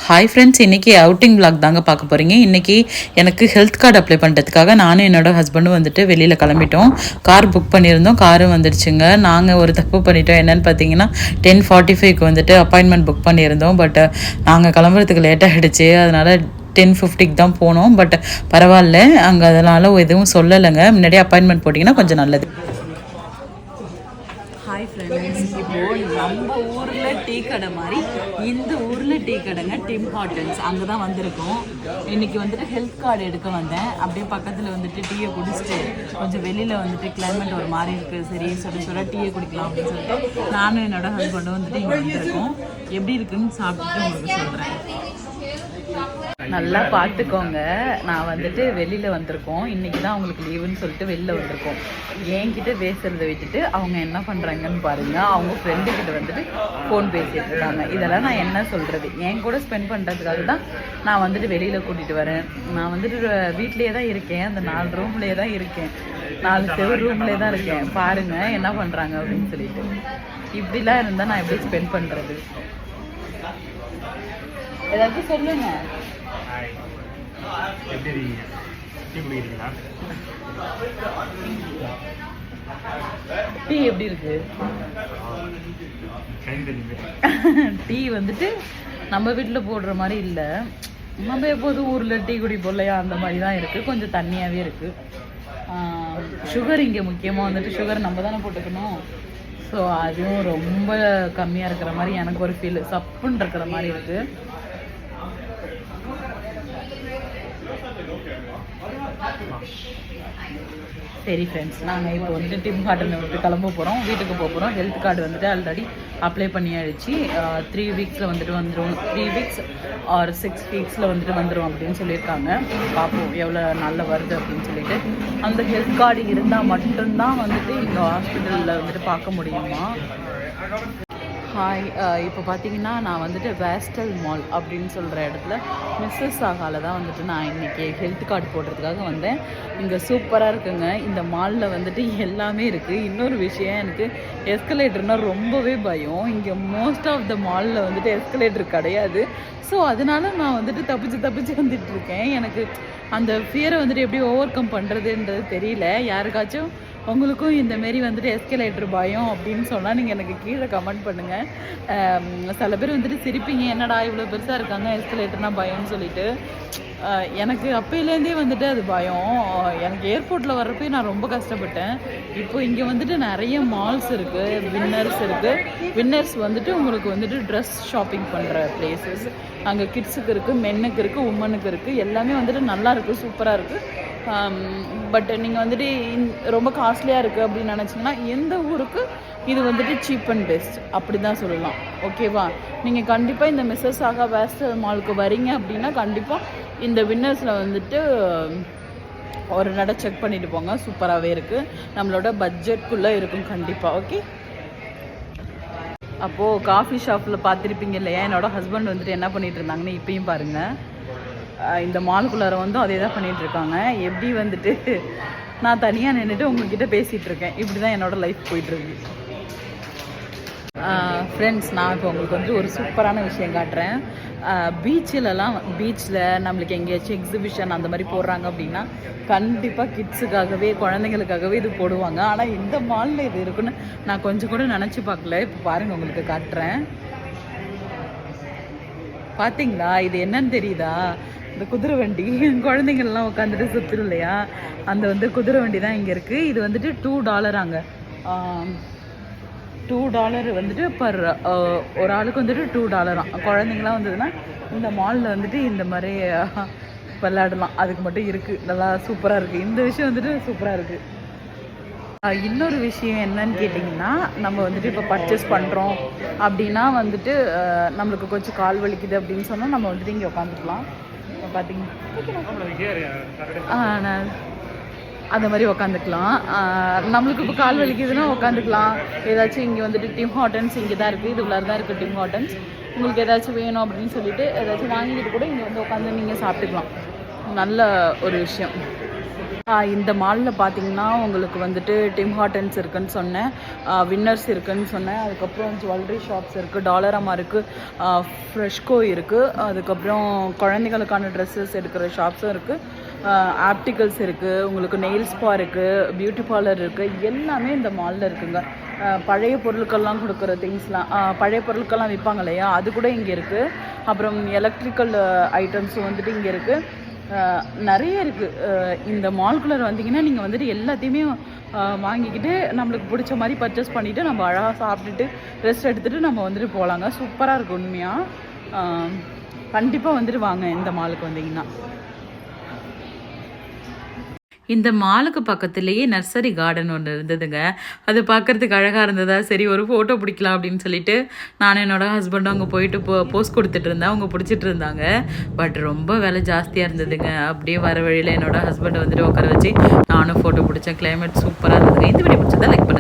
Hi friends, இன்றைக்கி outing black தாங்க பார்க்க போகிறீங்க. இன்றைக்கி எனக்கு ஹெல்த் கார்டு அப்ளை பண்ணுறதுக்காக நானும் என்னோடய ஹஸ்பண்டும் வந்துட்டு வெளியில் கிளம்பிட்டோம். கார் புக் பண்ணியிருந்தோம், காரும் வந்துடுச்சுங்க. நாங்கள் ஒரு தப்பு பண்ணிட்டோம். என்னென்னு பார்த்தீங்கன்னா 10:45க்கு வந்துட்டு அப்பாயின்மெண்ட் புக் பண்ணியிருந்தோம். பட் நாங்கள் கிளம்புறதுக்கு லேட்டாகிடுச்சு. அதனால் 10:50க்கு தான் போனோம். பட் பரவாயில்ல, அங்கே அதனால் எதுவும் சொல்லலைங்க. முன்னாடியே அப்பாயின்மெண்ட் போட்டிங்கன்னா கொஞ்சம் நல்லது. ஹாய் ஃப்ரெண்ட்ஸ், இப்போது நம்ம ஊரில் டீ கடை மாதிரி இந்த ஊரில் டீ கடைங்க டிம் ஹார்ட்டன்ஸ், அங்கே தான் வந்திருக்கோம். இன்றைக்கி வந்துட்டு ஹெல்த் கார்டு எடுக்க வந்தேன். அப்படியே பக்கத்தில் வந்துட்டு டீயை குடிச்சிட்டு கொஞ்சம் வெளியில் வந்துட்டு கிளைமேட் ஒரு மாதிரி இருக்குது, சரி சுட டீயை குடிக்கலாம் அப்படின்னு சொல்லிட்டு நானும் என்னோடய ஹஸ்பண்டும் வந்துட்டு இங்கே வந்திருக்கோம். எப்படி இருக்குன்னு சாப்பிட்டுட்டு உங்களுக்கு சொல்கிறேன். நல்லா பார்த்துக்கோங்க, நான் வந்துட்டு வெளியில் வந்திருக்கோம். இன்றைக்கி தான் அவங்களுக்கு லீவுன்னு சொல்லிட்டு வெளியில் வந்திருக்கோம். என்கிட்ட பேசுகிறத விட்டுட்டு அவங்க என்ன பண்ணுறாங்கன்னு பாருங்கள். அவங்க ஃப்ரெண்டுக்கிட்ட வந்துட்டு ஃபோன் பேசிகிட்டு இருக்காங்க. இதெல்லாம் நான் என்ன சொல்கிறது? என் கூட ஸ்பெண்ட் பண்ணுறதுக்காக தான் நான் வந்துட்டு வெளியில் கூட்டிகிட்டு வரேன். நான் வந்துட்டு வீட்லேயே தான் இருக்கேன், அந்த 4 ரூம்லேயே தான் இருக்கேன், 4 செவரு ரூம்லேயே தான் இருக்கேன். பாருங்கள் என்ன பண்ணுறாங்க அப்படின்னு சொல்லிட்டு. இப்படிலாம் இருந்தால் நான் எப்படி ஸ்பெண்ட் பண்ணுறது? ஏதாச்சும் சொல்லுங்க. டீ எப்படி இருக்கு? டீ வந்துட்டு நம்ம வீட்டில் போடுற மாதிரி இல்லை. நம்ம எப்போதும் ஊரில் டீ குடி போடலையா அந்த மாதிரி தான் இருக்குது. கொஞ்சம் தண்ணியாகவே இருக்குது. சுகர் இங்கே முக்கியமாக வந்துட்டு சுகர் நம்ம தானே போட்டுக்கணும். ஸோ அதுவும் ரொம்ப கம்மியாக இருக்கிற மாதிரி எனக்கு ஒரு ஃபீல், சப்புன்னு இருக்கிற மாதிரி இருக்குது. சரி ஃப்ரெண்ட்ஸ், நாங்கள் இப்போ வந்துட்டு டிம் ஹார்ட்டனை விட்டு கிளம்ப போகிறோம், வீட்டுக்கு போக போகிறோம். ஹெல்த் கார்டு வந்துட்டு ஆல்ரெடி அப்ளை பண்ணியாச்சு. 3 வீக்ஸில் வந்துட்டு வந்துடும். 3 வீக்ஸ் ஆர் 6 வீக்ஸில் வந்துட்டு வந்துடும் அப்படின்னு சொல்லியிருக்காங்க. பார்ப்போம் எவ்வளோ நல்லா வருது அப்படின்னு சொல்லிட்டு. அந்த ஹெல்த் கார்டு இருந்தால் மட்டும்தான் வந்துட்டு இந்த ஹாஸ்பிட்டலில் வந்துட்டு பார்க்க முடியுமா. ஹாய், இப்போ பார்த்தீங்கன்னா நான் வந்துட்டு வேஸ்டல் மால் அப்படின்னு சொல்கிற இடத்துல மிஸ்ஸஸ் சாகாவில் தான் வந்துட்டு நான் இன்றைக்கி ஹெல்த் கார்டு போடுறதுக்காக வந்தேன். இங்கே சூப்பராக இருக்குங்க. இந்த மாலில் வந்துட்டு எல்லாமே இருக்குது. இன்னொரு விஷயம், எனக்கு எஸ்கலேட்டர்னால் ரொம்பவே பயம். இங்கே மோஸ்ட் ஆஃப் த மாலில் வந்துட்டு எஸ்கலேட்டர் கிடையாது. ஸோ அதனால நான் வந்துட்டு தப்பிச்சு வந்துட்டுருக்கேன். எனக்கு அந்த ஃபியரை வந்துட்டு எப்படி ஓவர் கம் பண்ணுறதுன்றது தெரியல. யாருக்காச்சும் உங்களுக்கும் இந்தமாரி வந்துட்டு எஸ்கலேட்டர் பயம் அப்படின்னு சொன்னால் நீங்கள் எனக்கு கீழே கமெண்ட் பண்ணுங்கள். சில பேர் வந்துட்டு சிரிப்பீங்க, என்னடா இவ்வளோ பெருசாக இருக்காங்க எஸ்கலேட்டர்னால் பயம்னு சொல்லிட்டு. எனக்கு அப்போலேருந்தே வந்துட்டு அது பயம். எனக்கு ஏர்போர்ட்டில் வர்றப்போ நான் ரொம்ப கஷ்டப்பட்டேன். இப்போ இங்கே வந்துட்டு நிறைய மால்ஸ் இருக்குது, வின்னர்ஸ் இருக்குது. வின்னர்ஸ் வந்துட்டு உங்களுக்கு வந்துட்டு ட்ரெஸ் ஷாப்பிங் பண்ணுற பிளேசஸ். அங்கே கிட்ஸுக்கு இருக்குது, மென்னுக்கு இருக்குது, உமனுக்கு இருக்குது. எல்லாமே வந்துட்டு நல்லா இருக்குது, சூப்பராக இருக்குது. பட் நீங்கள் வந்துட்டு ரொம்ப காஸ்ட்லியாக இருக்குது அப்படின்னு நினச்சிங்கன்னா எந்த ஊருக்கு இது வந்துட்டு சீப் அண்ட் பெஸ்ட் அப்படி தான் சொல்லலாம். ஓகேவா? நீங்கள் கண்டிப்பாக இந்த மிஸ்ஸஸ் சாகா வேஸ்டல் மாலுக்கு வரீங்க அப்படின்னா கண்டிப்பாக இந்த வின்னர்ஸில் வந்துட்டு ஒரு நட செக் பண்ணிட்டு போங்க. சூப்பராகவே இருக்குது, நம்மளோட பட்ஜெட்குள்ளே இருக்கும் கண்டிப்பாக. ஓகே, அப்போது காஃபி ஷாப்பில் பார்த்துருப்பீங்க இல்லையா, என்னோடய ஹஸ்பண்ட் வந்துட்டு என்ன பண்ணிகிட்டு இருந்தாங்கன்னு இப்பயும் பாருங்கள். இந்த மாலுக்குள்ளார வந்து அதே தான் பண்ணிகிட்ருக்காங்க. எப்படி வந்துட்டு நான் தனியாக நின்றுட்டு உங்கள்கிட்ட பேசிகிட்டு இருக்கேன். இப்படி தான் என்னோடய லைஃப் போயிட்டுருக்கு. ஃப்ரெண்ட்ஸ், நான் இப்போ உங்களுக்கு வந்து ஒரு சூப்பரான விஷயம் காட்டுறேன். பீச்சில் நம்மளுக்கு எங்கேயாச்சும் எக்ஸிபிஷன் அந்த மாதிரி போடுறாங்க அப்படின்னா கண்டிப்பாக கிட்ஸுக்காகவே, குழந்தைங்களுக்காகவே இது போடுவாங்க. ஆனால் இந்த மாலில் இது இருக்குன்னு நான் கொஞ்சம் கூட நினச்சி பார்க்கல. இப்போ பாருங்கள், உங்களுக்கு காட்டுறேன். பார்த்தீங்களா? இது என்னன்னு தெரியுதா? இந்த குதிரை வண்டி, குழந்தைங்கள்லாம் உட்காந்துட்டு சுற்றுரும் இல்லையா, அந்த வந்து குதிரை வண்டி தான் இங்கே இருக்குது. இது வந்துட்டு $2 அங்கே. $2 வந்துட்டு பர் ஒரு ஆளுக்கு வந்துட்டு $2. குழந்தைங்களாம் வந்ததுன்னா இந்த மாலில் வந்துட்டு இந்த மாதிரி விளையாடலாம். அதுக்கு மட்டும் இருக்குது. நல்லா சூப்பராக இருக்குது. இந்த விஷயம் வந்துட்டு சூப்பராக இருக்குது. இன்னொரு விஷயம் என்னன்னு கேட்டிங்கன்னா, நம்ம வந்துட்டு இப்போ பர்ச்சேஸ் பண்ணுறோம் அப்படின்னா வந்துட்டு நம்மளுக்கு கொஞ்சம் கால் வலிக்குது அப்படின்னு சொன்னால் நம்ம வந்துட்டு இங்கே உட்காந்துக்கலாம். பார்த்தீங்கன்னா நான் அந்த மாதிரி உட்காந்துக்கலாம். நம்மளுக்கு இப்போ கால் வலிக்குதுன்னா உட்காந்துக்கலாம். ஏதாச்சும் இங்கே வந்துட்டு டிம் ஹார்ட்டன்ஸ் இங்கே தான் இருக்குது, இது உள்ளார தான் இருக்குது டிம் ஹார்ட்டன்ஸ். உங்களுக்கு ஏதாச்சும் வேணும் அப்படின்னு சொல்லிட்டு ஏதாச்சும் வாங்கிட்டு கூட இங்கே வந்து உட்காந்து நீங்கள் சாப்பிட்டுக்கலாம். நல்ல ஒரு விஷயம். இந்த மாலில் பார்த்தீங்கன்னா உங்களுக்கு வந்துட்டு டிம் ஹார்ட்டன்ஸ் இருக்குன்னு சொன்னேன், வின்னர்ஸ் இருக்குன்னு சொன்னேன், அதுக்கப்புறம் ஜுவல்லரி ஷாப்ஸ் இருக்குது, டாலரமா இருக்குது, ஃப்ரெஷ்கோ இருக்குது, அதுக்கப்புறம் குழந்தைகளுக்கான ட்ரெஸ்ஸஸ் எடுக்கிற ஷாப்ஸும் இருக்குது, ஆப்டிகல்ஸ் இருக்குது, உங்களுக்கு நெயில் ஸ்பா இருக்குது, பியூட்டி பார்லர் இருக்குது, எல்லாமே இந்த மாலில் இருக்குங்க. பழைய பொருட்கள்லாம் கொடுக்குற திங்ஸ்லாம், பழைய பொருட்கள்லாம் விற்பாங்க இல்லையா, அது கூட இங்கே இருக்குது. அப்புறம் எலக்ட்ரிக்கல் ஐட்டம்ஸும் வந்துட்டு இங்கே இருக்குது. நிறைய இருக்குது. இந்த மால்குள்ளே வந்தீங்கன்னா நீங்கள் வந்துட்டு எல்லாத்தையுமே வாங்கிக்கிட்டு நம்மளுக்கு பிடிச்ச மாதிரி பர்ச்சேஸ் பண்ணிவிட்டு நம்ம அழகாக சாப்பிட்டுட்டு ரெஸ்ட் எடுத்துகிட்டு நம்ம வந்துட்டு போகலாங்க. சூப்பராக இருக்கும் உண்மையாக. கண்டிப்பாக வந்துட்டு வாங்க இந்த மாலுக்கு வந்தீங்கன்னா. இந்த மாலுக்கு பக்கத்துலேயே நர்சரி கார்டன் ஒன்று இருந்ததுங்க. அது பார்க்குறதுக்கு அழகாக இருந்ததா, சரி ஒரு ஃபோட்டோ பிடிக்கலாம் அப்படின்னு சொல்லிட்டு நான் என்னோடய ஹஸ்பண்டும் அங்கே போயிட்டு போஸ்ட் கொடுத்துட்டு இருந்தேன். அவங்க பிடிச்சிட்டு இருந்தாங்க. பட் ரொம்ப விலை ஜாஸ்தியாக இருந்ததுங்க. அப்படியே வர வழியில் என்னோடய ஹஸ்பண்டை வந்துட்டு உட்கார வச்சு நானும் ஃபோட்டோ பிடிச்சேன். கிளைமேட் சூப்பராக இருந்ததுங்க. இந்த வீடியோ பிடிச்சதா லைக் பண்ணுங்கள்.